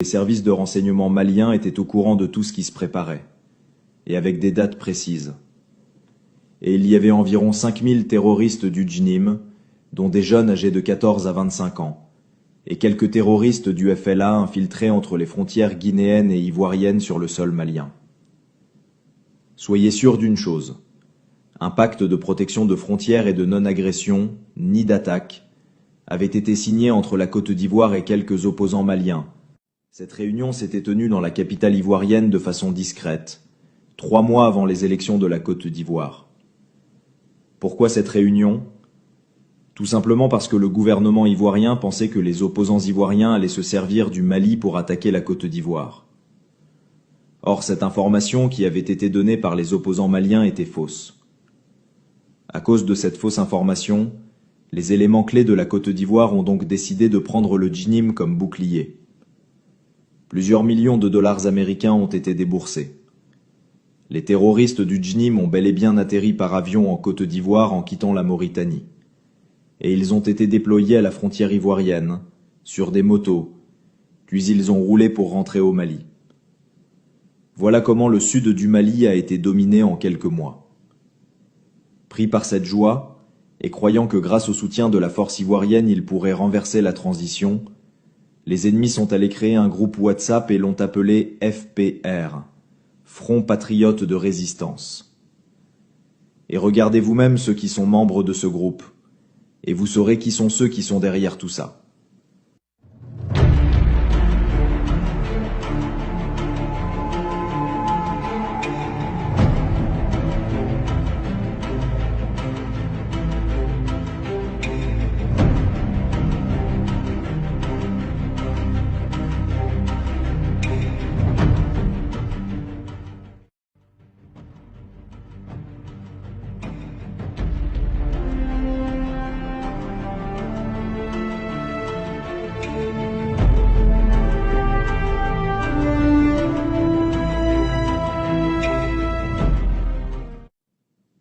Les services de renseignement maliens étaient au courant de tout ce qui se préparait, et avec des dates précises. Et il y avait environ 5000 terroristes du JNIM, dont des jeunes âgés de 14 à 25 ans, et quelques terroristes du FLA infiltrés entre les frontières guinéennes et ivoiriennes sur le sol malien. Soyez sûrs d'une chose, un pacte de protection de frontières et de non-agression, ni d'attaque, avait été signé entre la Côte d'Ivoire et quelques opposants maliens. Cette réunion s'était tenue dans la capitale ivoirienne de façon discrète, 3 mois avant les élections de la Côte d'Ivoire. Pourquoi cette réunion ? Tout simplement parce que le gouvernement ivoirien pensait que les opposants ivoiriens allaient se servir du Mali pour attaquer la Côte d'Ivoire. Or, cette information qui avait été donnée par les opposants maliens était fausse. À cause de cette fausse information, les éléments clés de la Côte d'Ivoire ont donc décidé de prendre le JNIM comme bouclier. Plusieurs millions de dollars américains ont été déboursés. Les terroristes du JNIM ont bel et bien atterri par avion en Côte d'Ivoire en quittant la Mauritanie. Et ils ont été déployés à la frontière ivoirienne, sur des motos, puis ils ont roulé pour rentrer au Mali. Voilà comment le sud du Mali a été dominé en quelques mois. Pris par cette joie, et croyant que grâce au soutien de la force ivoirienne ils pourraient renverser la transition, les ennemis sont allés créer un groupe WhatsApp et l'ont appelé FPR, Front Patriote de Résistance. Et regardez vous-même ceux qui sont membres de ce groupe, et vous saurez qui sont ceux qui sont derrière tout ça.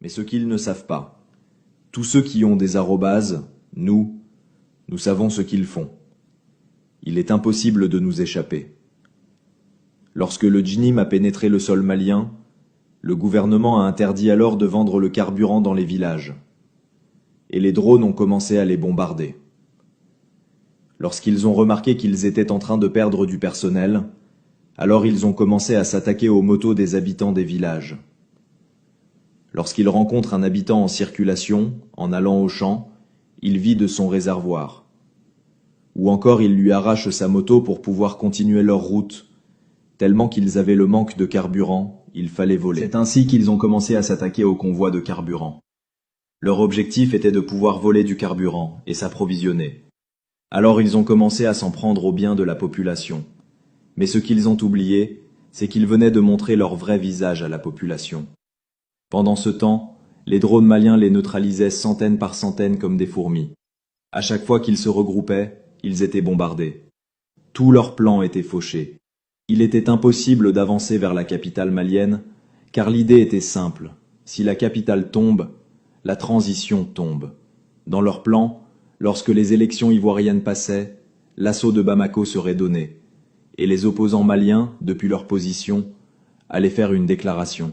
Mais ce qu'ils ne savent pas, tous ceux qui ont des arrobases, nous savons ce qu'ils font. Il est impossible de nous échapper. Lorsque le JNIM a pénétré le sol malien, le gouvernement a interdit alors de vendre le carburant dans les villages. Et les drones ont commencé à les bombarder. Lorsqu'ils ont remarqué qu'ils étaient en train de perdre du personnel, alors ils ont commencé à s'attaquer aux motos des habitants des villages. Lorsqu'il rencontre un habitant en circulation, en allant au champ, il vide son réservoir. Ou encore il lui arrache sa moto pour pouvoir continuer leur route, tellement qu'ils avaient le manque de carburant, il fallait voler. C'est ainsi qu'ils ont commencé à s'attaquer aux convois de carburant. Leur objectif était de pouvoir voler du carburant et s'approvisionner. Alors ils ont commencé à s'en prendre aux biens de la population. Mais ce qu'ils ont oublié, c'est qu'ils venaient de montrer leur vrai visage à la population. Pendant ce temps, les drones maliens les neutralisaient centaines par centaines comme des fourmis. À chaque fois qu'ils se regroupaient, ils étaient bombardés. Tout leur plan était fauché. Il était impossible d'avancer vers la capitale malienne, car l'idée était simple. Si la capitale tombe, la transition tombe. Dans leur plan, lorsque les élections ivoiriennes passaient, l'assaut de Bamako serait donné, et les opposants maliens, depuis leur position, allaient faire une déclaration.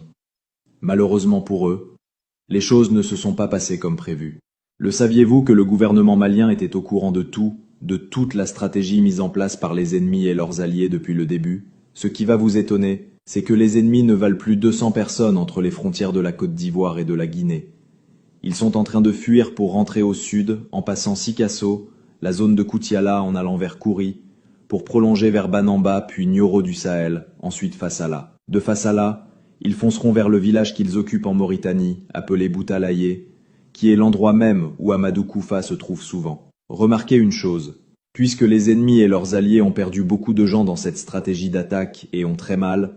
Malheureusement pour eux, les choses ne se sont pas passées comme prévu. Le saviez-vous que le gouvernement malien était au courant de tout, de toute la stratégie mise en place par les ennemis et leurs alliés depuis le début? Ce qui va vous étonner, c'est que les ennemis ne valent plus 200 personnes entre les frontières de la Côte d'Ivoire et de la Guinée. Ils sont en train de fuir pour rentrer au sud, en passant Sikasso, la zone de Koutiala en allant vers Kouri, pour prolonger vers Banamba puis Nioro du Sahel, ensuite Fassala. De Fassala, ils fonceront vers le village qu'ils occupent en Mauritanie, appelé Boutalaye, qui est l'endroit même où Amadou Koufa se trouve souvent. Remarquez une chose, puisque les ennemis et leurs alliés ont perdu beaucoup de gens dans cette stratégie d'attaque et ont très mal,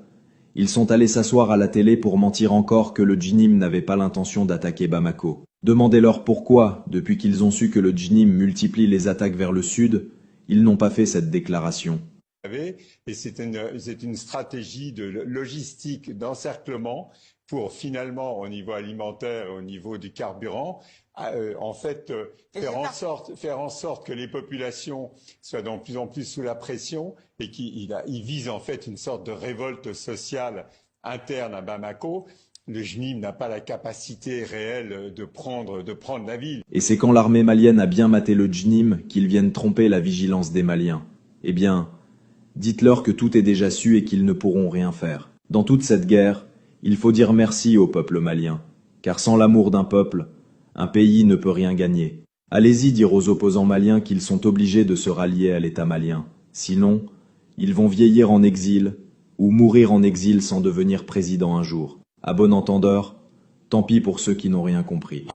ils sont allés s'asseoir à la télé pour mentir encore que le JNIM n'avait pas l'intention d'attaquer Bamako. Demandez-leur pourquoi, depuis qu'ils ont su que le JNIM multiplie les attaques vers le sud, ils n'ont pas fait cette déclaration. Et c'est une stratégie de logistique, d'encerclement pour finalement, au niveau alimentaire, au niveau du carburant, en fait, faire en sorte que les populations soient de plus en plus sous la pression et qu'il vise en fait une sorte de révolte sociale interne à Bamako. Le JNIM n'a pas la capacité réelle de prendre la ville. Et c'est quand l'armée malienne a bien maté le JNIM qu'ils viennent tromper la vigilance des Maliens. Eh bien, dites-leur que tout est déjà su et qu'ils ne pourront rien faire. Dans toute cette guerre, il faut dire merci au peuple malien, car sans l'amour d'un peuple, un pays ne peut rien gagner. Allez-y dire aux opposants maliens qu'ils sont obligés de se rallier à l'État malien. Sinon, ils vont vieillir en exil ou mourir en exil sans devenir président un jour. À bon entendeur, tant pis pour ceux qui n'ont rien compris.